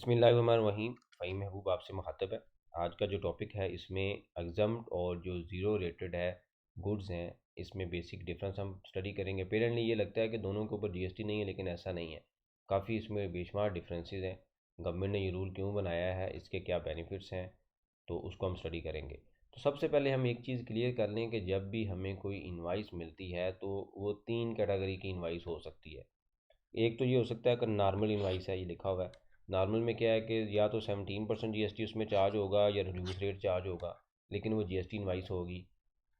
बिस्मिल्लाहिर्रहमानिर्रहीम। फ़हीम महबूब आपसे मुखातब है। आज का जो टॉपिक है इसमें एग्ज़म्प्ट और जो ज़ीरो रेटेड है गुड्स हैं, इसमें बेसिक डिफरेंस हम स्टडी करेंगे। पेरेंटली ये लगता है कि दोनों के ऊपर जीएसटी नहीं है, लेकिन ऐसा नहीं है। काफ़ी इसमें बेशुमार डिफरेंसेस हैं। गवर्नमेंट ने ये रूल क्यों बनाया है, इसके क्या बेनिफिट्स हैं, तो उसको हम स्टडी करेंगे। तो सबसे पहले हम एक चीज़ क्लियर कर लें कि जब भी हमें कोई इनवाइस मिलती है तो वो 3 कैटेगरी की इनवाइस हो सकती है। एक तो ये हो सकता है कि नॉर्मल इनवाइस है, ये लिखा हुआ है। नॉर्मल में क्या है कि या तो 17% जीएसटी उसमें चार्ज होगा या रिड्यूस रेट चार्ज होगा, लेकिन वो जीएसटी इनवाइस होगी।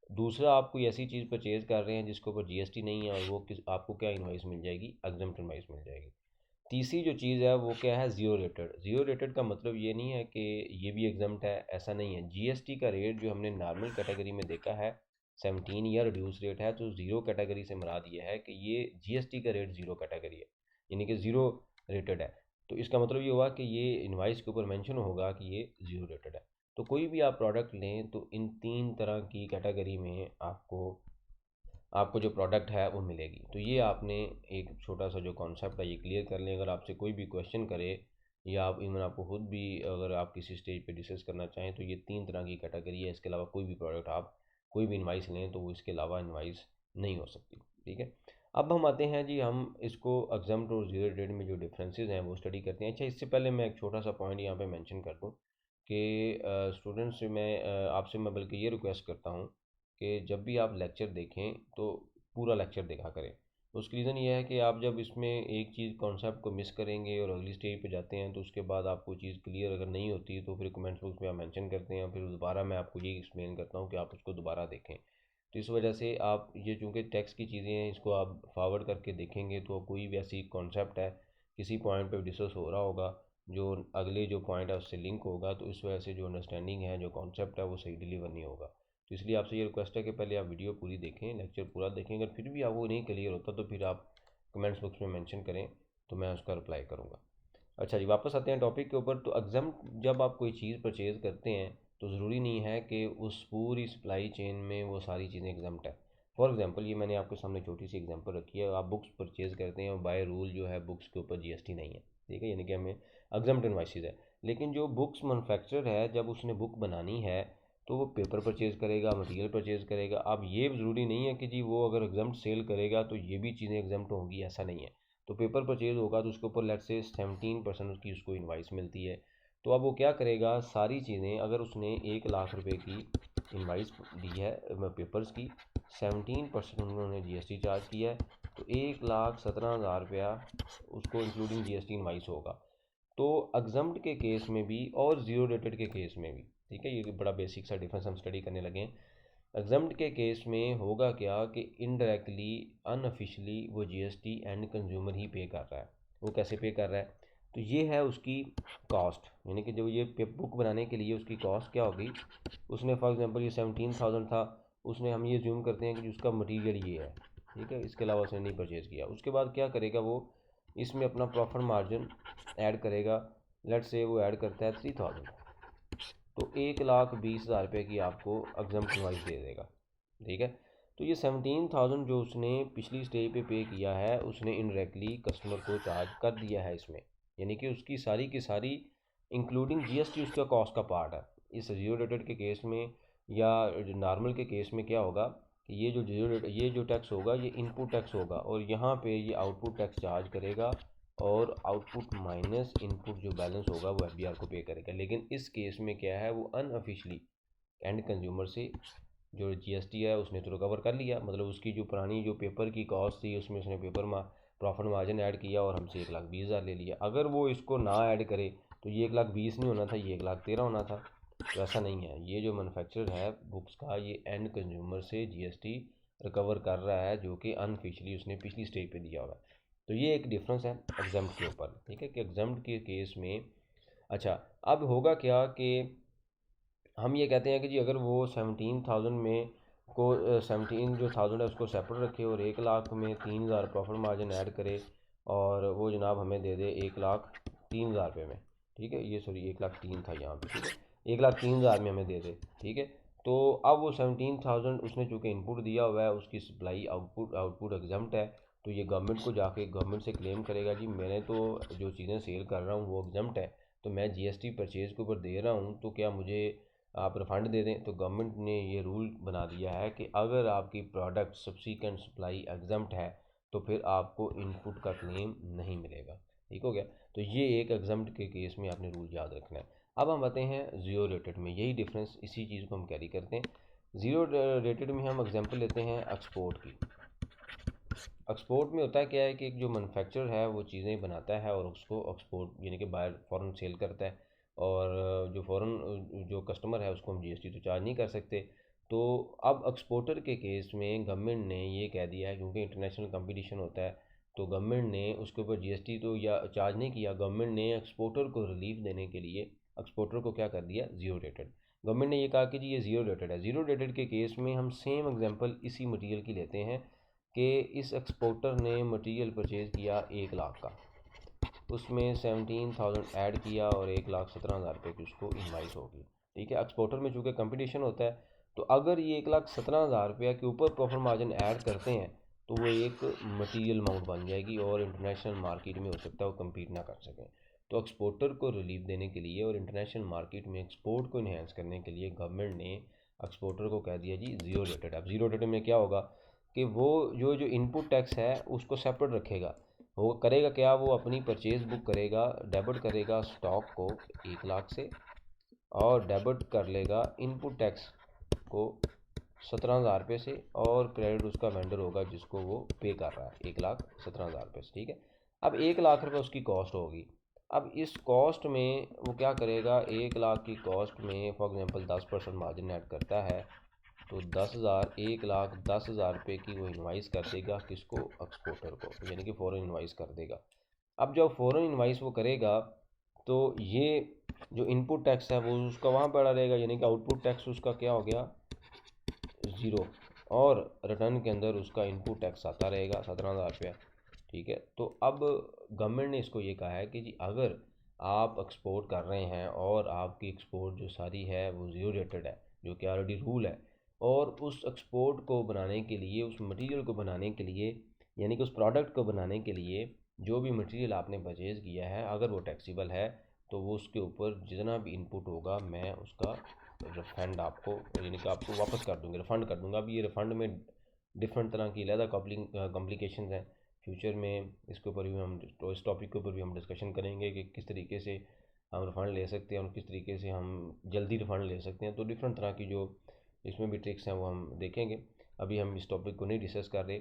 दूसरा, आप कोई ऐसी चीज़ परचेज़ कर रहे हैं जिसके ऊपर जीएसटी नहीं है, और वो किस आपको क्या इनवाइस मिल जाएगी, एग्जम्प्ट इनवाइस मिल जाएगी। तीसरी जो चीज़ है वो क्या है, ज़ीरो रेटेड। ज़ीरो रेटेड का मतलब ये नहीं है कि ये भी एग्जम्प्ट है, ऐसा नहीं है। जीएसटी का रेट जो हमने नॉर्मल कैटेगरी में देखा है 17 या रिड्यूस रेट है, तो ज़ीरो कैटेगरी से मुराद ये है कि ये जीएसटी का रेट ज़ीरो कैटेगरी है, यानी कि ज़ीरो रेटेड है। तो इसका मतलब ये हुआ कि ये इनवाइस के ऊपर मेंशन होगा कि ये ज़ीरो रेटेड है। तो कोई भी आप प्रोडक्ट लें तो इन तीन तरह की कैटेगरी में आपको आपको जो प्रोडक्ट है वो मिलेगी। तो ये आपने एक छोटा सा जो कॉन्सेप्ट है ये क्लियर कर लें। अगर आपसे कोई भी क्वेश्चन करे या आप इवन आपको खुद भी अगर आप किसी स्टेज पे डिस्कस करना चाहें, तो ये तीन तरह की कैटेगरी है। इसके अलावा कोई भी प्रोडक्ट आप कोई भी इनवाइस लें तो वो इसके अलावा इनवाइस नहीं हो सकती। ठीक है, अब हम आते हैं जी, हम इसको एग्जम्प्ट और जीरो रेट में जो डिफरेंसेस हैं वो स्टडी करते हैं। अच्छा, इससे पहले मैं एक छोटा सा पॉइंट यहाँ पे मेंशन कर दूँ कि स्टूडेंट्स से आपसे मैं बल्कि ये रिक्वेस्ट करता हूँ कि जब भी आप लेक्चर देखें तो पूरा लेक्चर देखा करें। उसकी रीज़न ये है कि आप जब इसमें एक चीज़ कॉन्सेप्ट को मिस करेंगे और अगली स्टेज पे जाते हैं, तो उसके बाद आपको चीज़ क्लियर अगर नहीं होती तो फिर कमेंट्स बॉक्स में आप मेंशन करते हैं, फिर दोबारा मैं आपको ये एक्सप्लेन करता हूँ कि आप उसको दोबारा देखें। तो इस वजह से आप ये चूँकि टेक्स्ट की चीज़ें हैं, इसको आप फॉरवर्ड करके देखेंगे तो कोई भी ऐसी कॉन्सेप्ट है किसी पॉइंट पे डिस्कस हो रहा होगा जो अगले जो पॉइंट है उससे लिंक होगा, तो इस वजह से जो अंडरस्टैंडिंग है, जो कॉन्सेप्ट है, वो सही डिलीवर नहीं होगा। तो इसलिए आपसे ये रिक्वेस्ट है कि पहले आप वीडियो पूरी देखें, लेक्चर पूरा देखें। अगर फिर भी आपको नहीं क्लियर होता तो फिर आप कमेंट्स बॉक्स में मेंशन करें, तो मैं उसका रिप्लाई करूँगा। अच्छा जी, वापस आते हैं टॉपिक के ऊपर। तो एग्जाम्प्ट, जब आप कोई चीज़ परचेज़ करते हैं तो ज़रूरी नहीं है कि उस पूरी सप्लाई चेन में वो सारी चीज़ें एग्जाम्प्ट है। फॉर एग्जांपल, ये मैंने आपके सामने छोटी सी एग्जांपल रखी है। आप बुक्स परचेज़ करते हैं और बाय रूल जो है बुक्स के ऊपर जीएसटी नहीं है, ठीक है, यानी कि हमें एग्जाम्प्ट इनवॉइसेज है। लेकिन जो बुक्स मैन्युफैक्चरर है, जब उसने बुक बनानी है तो वो पेपर परचेज़ करेगा, मटेरियल परचेज़ करेगा। अब ये ज़रूरी नहीं है कि जी वो अगर एग्जाम्प्ट सेल करेगा तो ये भी चीज़ें एग्जाम्प्ट होंगी, ऐसा नहीं है। तो पेपर परचेज़ होगा तो उसके ऊपर लेट से 17% उसकी उसको इनवाइस मिलती है। तो अब वो क्या करेगा, सारी चीज़ें, अगर उसने 1 लाख रुपए की इनवाइस दी है पेपर्स की, 17% उन्होंने जीएसटी चार्ज किया है, तो 1,17,000 रुपया उसको इंक्लूडिंग जीएसटी इनवाइस होगा। तो एग्जम्प्ट के केस में भी और ज़ीरो रेटेड के केस में भी, ठीक है, ये बड़ा बेसिक सा डिफरेंस हम स्टडी करने लगे हैं। एग्जम्प्ट के केस में होगा क्या कि इनडायरेक्टली, अनऑफिशियली वो जीएसटी एंड कंज्यूमर ही पे कर रहा है। वो कैसे पे कर रहा है, तो ये है उसकी कॉस्ट, यानी कि जो ये बुक बनाने के लिए उसकी कॉस्ट क्या होगी। उसने फॉर एग्जांपल ये 17,000 था, उसने, हम ये ज्यूम करते हैं कि उसका मटेरियल ये है, ठीक है, इसके अलावा उसने नहीं परचेज़ किया। उसके बाद क्या करेगा वो, इसमें अपना प्रॉफिट मार्जिन ऐड करेगा। लेट से वो ऐड करता है 3,000, तो 1,20,000 रुपये की आपको एग्जाम्प्ट इनवाइस दे देगा, ठीक है। तो ये 17,000 जो उसने पिछली स्टेज पे किया है, उसने इनडायरेक्टली कस्टमर को चार्ज कर दिया है इसमें, यानी कि उसकी सारी की सारी इंक्लूडिंग जीएसटी उसका कॉस्ट का पार्ट है। इस जीरो रेटेड के केस में या नॉर्मल के केस में क्या होगा कि ये जो जीरो रेट, ये जो टैक्स होगा ये इनपुट टैक्स होगा, और यहाँ पे ये आउटपुट टैक्स चार्ज करेगा, और आउटपुट माइनस इनपुट जो बैलेंस होगा वो एफबीआर को पे करेगा। लेकिन इस केस में क्या है, वो अनऑफिशियली एंड कंज्यूमर से जो जीएसटी है उसने तो रिकवर कर लिया, मतलब उसकी जो पुरानी जो पेपर की कॉस्ट थी उसमें उसने पेपर में प्रॉफिट मार्जिन ऐड किया और हमसे 1,20,000 ले लिया। अगर वो इसको ना ऐड करे तो ये 1,20,000 नहीं होना था, ये 1,13,000 होना था। तो ऐसा नहीं है, ये जो मैन्युफैक्चरर है बुक्स का, ये एंड कंज्यूमर से जीएसटी रिकवर कर रहा है, जो कि अनऑफिशियली उसने पिछली स्टेज पे दिया हुआ है। तो ये एक डिफरेंस है एग्जाम्प्ट के ऊपर, ठीक है, कि एग्जाम्प्ट के केस में। अच्छा, अब होगा क्या कि हम ये कहते हैं कि जी अगर वो 17,000 में को 17 जो थाउजेंड है उसको सेपरेट रखे और 1 लाख में 3,000 प्रॉफिट मार्जिन ऐड करे, और वो जनाब हमें दे दे 1,03,000 रुपये में, ठीक है, ये सॉरी 1,03,000 था यहाँ पे, ठीक है, 1,03,000 में हमें दे दे, ठीक है। तो अब वो 17,000 उसने चूँकि इनपुट दिया हुआ है, उसकी सप्लाई आउटपुट आउटपुट एग्जाम्प्ट है, तो ये गवर्नमेंट को जाके गवर्नमेंट से क्लेम करेगा जी मैंने तो जो चीज़ें सेल कर रहा हूँ वो एग्जाम्प्ट है, तो मैं जीएसटी परचेज़ के ऊपर दे रहा हूँ, तो क्या मुझे आप रिफ़ंड दे दें? तो गवर्नमेंट ने ये रूल बना दिया है कि अगर आपकी प्रोडक्ट सब्सिक्वेंट सप्लाई एग्जम्प्ट है तो फिर आपको इनपुट का क्लेम नहीं मिलेगा। ठीक हो गया। तो ये एक एग्जम्प्ट के केस में आपने रूल याद रखना है। अब हम आते हैं ज़ीरो रेटेड में, यही डिफरेंस, इसी चीज़ को हम कैरी करते हैं। ज़ीरो रेटेड में हम एग्जांपल लेते हैं एक्सपोर्ट की। एक्सपोर्ट में होता है क्या है कि एक जो मैन्युफैक्चरर है वो चीज़ें बनाता है और उसको एक्सपोर्ट यानी कि बाहर फ़ॉरेन सेल करता है, और जो फ़ॉरेन जो कस्टमर है उसको हम जीएसटी तो चार्ज नहीं कर सकते। तो अब एक्सपोर्टर के केस में गवर्नमेंट ने ये कह दिया है, क्योंकि इंटरनेशनल कंपटीशन होता है, तो गवर्नमेंट ने उसके ऊपर जीएसटी तो या चार्ज नहीं किया। गवर्नमेंट ने एक्सपोर्टर को रिलीफ देने के लिए एक्सपोर्टर को क्या कर दिया, ज़ीरो रेटेड। गवर्नमेंट ने ये कहा कि जी ये ज़ीरो रेटेड है। ज़ीरो रेटेड के केस में हम सेम एग्जांपल इसी मटेरियल की लेते हैं कि इस एक्सपोर्टर ने मटेरियल परचेज़ किया 1 लाख का, उसमें 17,000 ऐड किया और 1,17,000 रुपये की उसको इनवाइस होगी। ठीक है, एक्सपोर्टर में चूँकि कंपटीशन होता है, तो अगर ये 1,17,000 रुपये के ऊपर प्रॉफिट मार्जिन ऐड करते हैं तो वो एक मटेरियल अमाउंट बन जाएगी और इंटरनेशनल मार्केट में हो सकता है वो कम्पीट ना कर सकें। तो एक्सपोर्टर को रिलीफ देने के लिए और इंटरनेशनल मार्केट में एक्सपोर्ट को इन्हेंस करने के लिए गवर्नमेंट ने एक्सपोर्टर को कह दिया जी ज़ीरो रेटेड। अब ज़ीरो रेटेड में क्या होगा कि वो जो जो इनपुट टैक्स है उसको सेपरेट रखेगा। वो करेगा क्या, वो अपनी परचेज बुक करेगा, डेबिट करेगा स्टॉक को 1 लाख से, और डेबिट कर लेगा इनपुट टैक्स को 17,000 रुपये से, और क्रेडिट उसका वेंडर होगा जिसको वो पे कर रहा है 1,17,000 रुपये से। ठीक है। अब 1 लाख रुपये उसकी कॉस्ट होगी। अब इस कॉस्ट में वो क्या करेगा, 1 लाख की कॉस्ट में फॉर एग्जांपल 10% मार्जिन ऐड करता है, तो 10,000 1,10,000 रुपये की वो इन्वाइस कर देगा किसको, एक्सपोर्टर को, यानी कि फ़ॉरेन इन्वाइस कर देगा। अब जब फ़ॉरेन इन्वाइस वो करेगा तो ये जो इनपुट टैक्स है वो उसका वहाँ पड़ा रहेगा, यानी कि आउटपुट टैक्स उसका क्या हो गया, ज़ीरो, और रिटर्न के अंदर उसका इनपुट टैक्स आता रहेगा 17,000 रुपया। ठीक है। तो अब गवर्नमेंट ने इसको ये कहा है कि जी अगर आप एक्सपोर्ट कर रहे हैं और आपकी एक्सपोर्ट जो सारी है वो ज़ीरो रेटेड है, जो कि ऑलरेडी रूल है, और उस एक्सपोर्ट को बनाने के लिए, उस मटेरियल को बनाने के लिए, यानी कि उस प्रोडक्ट को बनाने के लिए जो भी मटेरियल आपने परचेज़ किया है अगर वो टैक्सीबल है, तो वो उसके ऊपर जितना भी इनपुट होगा मैं उसका रिफंड आपको, यानी कि आपको वापस कर दूँगा, रिफ़ंड कर दूँगा। अब ये रिफ़ंड में डिफरेंट तरह की अलग कॉम्प्लिकेशंस हैं। फ्यूचर में इसके ऊपर भी हम, तो इस टॉपिक के ऊपर भी हम डिस्कशन करेंगे कि किस तरीके से हम रिफ़ंड ले सकते हैं और किस तरीके से हम जल्दी रिफ़ंड ले सकते हैं। तो डिफरेंट तरह की जो इसमें भी ट्रिक्स हैं वो हम देखेंगे। अभी हम इस टॉपिक को नहीं डिस्कस कर रहे।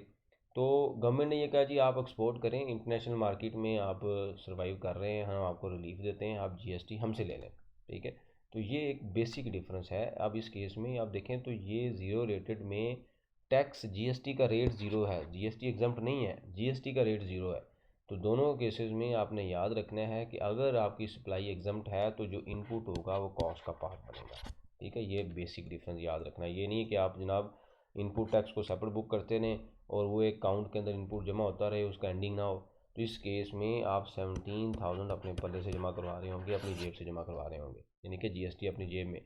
तो गवर्नमेंट ने ये कहा जी आप एक्सपोर्ट करें, इंटरनेशनल मार्केट में आप सर्वाइव कर रहे हैं, हम आपको रिलीफ देते हैं, आप जीएसटी हमसे ले लें। ठीक है। तो ये एक बेसिक डिफरेंस है। अब इस केस में आप देखें तो ये ज़ीरो रेटेड में टैक्स जीएसटी का रेट ज़ीरो है, जीएसटी एग्जम्प्ट नहीं है, जीएसटी का रेट ज़ीरो है। तो दोनों केसेस में आपने याद रखना है कि अगर आपकी सप्लाई एग्जम्प्ट है तो जो इनपुट होगा वो कॉस्ट का पार्ट बनेगा। ठीक है, ये बेसिक डिफरेंस याद रखना है। ये नहीं है कि आप जनाब इनपुट टैक्स को सेपरेट बुक करते रहें और वो एक अकाउंट के अंदर इनपुट जमा होता रहे, उसका एंडिंग ना हो। तो इस केस में आप 17,000 अपने पल्ले से जमा करवा रहे होंगे, अपनी जेब से जमा करवा रहे होंगे, यानी कि जीएसटी अपनी जेब में।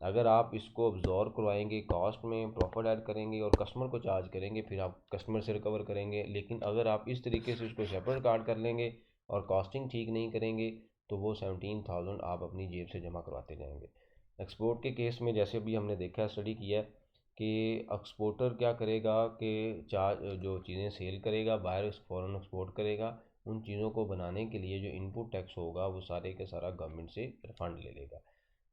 अगर आप इसको अब्जॉर्व करवाएंगे, कॉस्ट में प्रॉफिट ऐड करेंगे और कस्टमर को चार्ज करेंगे, फिर आप कस्टमर से रिकवर करेंगे। लेकिन अगर आप इस तरीके से उसको सेपरेट काट कर लेंगे और कॉस्टिंग ठीक नहीं करेंगे तो वो 17,000 आप अपनी जेब से जमा करवाते जाएंगे। एक्सपोर्ट के केस में जैसे भी हमने देखा है, स्टडी किया है कि एक्सपोर्टर क्या करेगा कि चार्ज जो चीज़ें सेल करेगा बाहर, फ़ॉरेन एक्सपोर्ट करेगा, उन चीज़ों को बनाने के लिए जो इनपुट टैक्स होगा वो सारे के सारा गवर्नमेंट से रिफंड ले लेगा।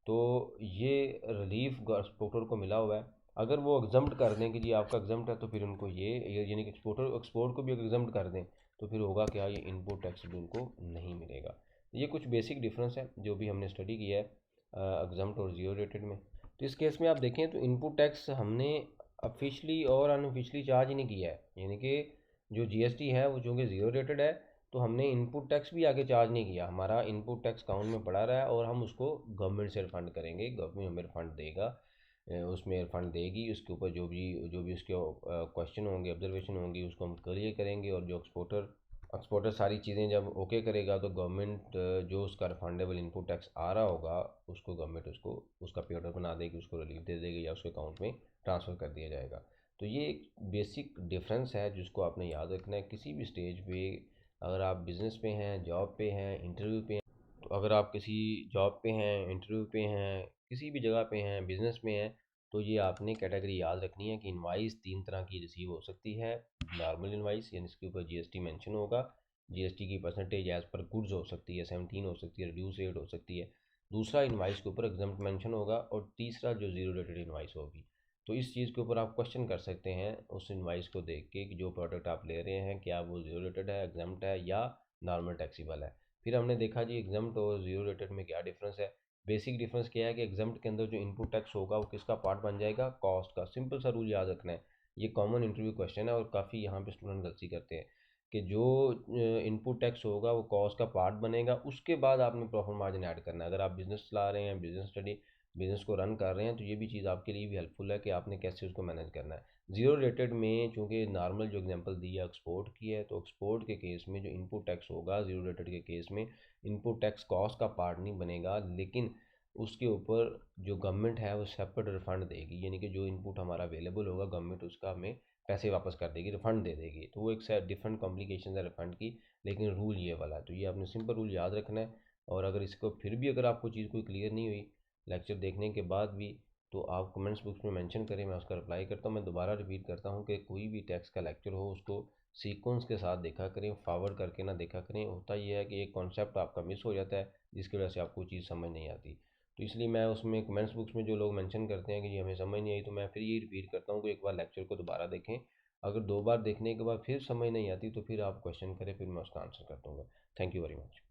तो ये रिलीफ एक्सपोर्टर को मिला हुआ है। अगर वो एग्जम्प्ट कर दें कि जी आपका एग्जम्प्ट है, तो फिर उनको ये यानी कि एक्सपोर्ट को भी अगर एग्जम्प्ट कर दें तो फिर होगा क्या, ये इनपुट टैक्स भी उनको नहीं मिलेगा। ये कुछ बेसिक डिफरेंस है जो भी हमने स्टडी किया है एग्जम्प्ट और जीरो रेटेड में। तो इस केस में आप देखें तो इनपुट टैक्स हमने ऑफिशियली और अनऑफिशियली चार्ज ही नहीं किया है, यानी कि जो जीएसटी है वो चूँकि ज़ीरो रेटेड है तो हमने इनपुट टैक्स भी आगे चार्ज नहीं किया। हमारा इनपुट टैक्स अकाउंट में पड़ा रहा है और हम उसको गवर्नमेंट से रिफंड करेंगे, गवर्नमेंट हमें रिफंड देगा, उसमें रिफंड देगी। उसके ऊपर जो भी उसके क्वेश्चन होंगे, ऑब्जर्वेशन होंगी, उसको हम क्लियर करेंगे। और जो एक्सपोर्टर सारी चीज़ें जब ओके करेगा तो गवर्नमेंट जो उसका रिफंडेबल इनपुट टैक्स आ रहा होगा उसको गवर्नमेंट उसको उसका पे ऑर्डर बना देगी, उसको रिलीफ दे देगी या उसके अकाउंट में ट्रांसफ़र कर दिया जाएगा। तो ये एक बेसिक डिफरेंस है जिसको आपने याद रखना है। किसी भी स्टेज पे अगर आप बिज़नेस पे हैं, जॉब पे हैं, इंटरव्यू पे हैं, तो अगर आप किसी जॉब पे हैं, इंटरव्यू पे हैं, किसी भी जगह पे हैं, बिजनेस में हैं, तो ये आपने कैटेगरी याद रखनी है कि इनवाइस 3 तरह की रिसीव हो सकती है। नॉर्मल इनवाइस यानी इसके ऊपर जीएसटी मेंशन होगा, जीएसटी की परसेंटेज एज पर गुड्स हो सकती है 17 हो सकती है, रिड्यूस रेट हो सकती है। दूसरा, इनवाइस के ऊपर एग्जम्प्ट मेंशन होगा, और तीसरा जो जीरो रेटेड इनवाइस होगी। तो इस चीज़ के ऊपर आप क्वेश्चन कर सकते हैं उस इनवाइस को देख के कि जो प्रोडक्ट आप ले रहे हैं क्या वो जीरो रेटेड है, एग्जम्प्ट है या नॉर्मल टैक्सीबल है। फिर हमने देखा जी एग्जम्प्ट और जीरो रेटेड में क्या डिफरेंस है। बेसिक डिफरेंस क्या है कि एग्जम्प्ट के अंदर जो इनपुट टैक्स होगा वो किसका पार्ट बन जाएगा, कॉस्ट का। सिंपल सा रूल याद रखना है, ये कॉमन इंटरव्यू क्वेश्चन है और काफ़ी यहाँ पे स्टूडेंट गलती करते हैं कि जो इनपुट टैक्स होगा वो कॉस्ट का पार्ट बनेगा, उसके बाद आपने प्रॉफिट मार्जिन ऐड करना है। अगर आप बिजनेस चला रहे हैं, बिजनेस स्टडी, बिजनेस को रन कर रहे हैं, तो ये भी चीज़ आपके लिए भी हेल्पफुल है कि आपने कैसे उसको मैनेज करना है। जीरो रेटेड में चूंकि नॉर्मल जो एग्जांपल दी है एक्सपोर्ट की है, तो एक्सपोर्ट के केस में जो इनपुट टैक्स होगा जीरो रेटेड के केस में, इनपुट टैक्स कॉस्ट का पार्ट नहीं बनेगा, लेकिन उसके ऊपर जो गवर्नमेंट है वो सेपरेट रिफंड देगी, यानी कि जो इनपुट हमारा अवेलेबल होगा गवर्नमेंट उसका हमें पैसे वापस कर देगी, रिफंड दे देगी। तो वो एक डिफरेंट कॉम्प्लिकेशन है रिफंड की, लेकिन रूल ये वाला है। तो ये आपने सिंपल रूल याद रखना है। और अगर इसको फिर भी अगर आपको चीज़ कोई क्लियर नहीं हुई लेक्चर देखने के बाद भी, तो आप कमेंट्स बॉक्स में मेंशन करें, मैं उसका रिप्लाई करता हूँ। मैं दोबारा रिपीट करता हूँ कि कोई भी टैक्स का लेक्चर हो उसको सीक्वेंस के साथ देखा करें, फॉरवर्ड करके ना देखा करें। होता ये है कि एक कॉन्सेप्ट आपका मिस हो जाता है जिसकी वजह से आपको चीज़ समझ नहीं आती। तो इसलिए मैं उसमें कमेंट्स बॉक्स में जो लोग मेंशन करते हैं कि जी हमें समझ नहीं आई, तो मैं फिर यही रिपीट करता हूँ कि एक बार लेक्चर को दोबारा देखें। अगर 2 बार देखने के बाद फिर समझ नहीं आती तो फिर आप क्वेश्चन करें, फिर मैं उसका आंसर कर दूँगा। Thank you very much.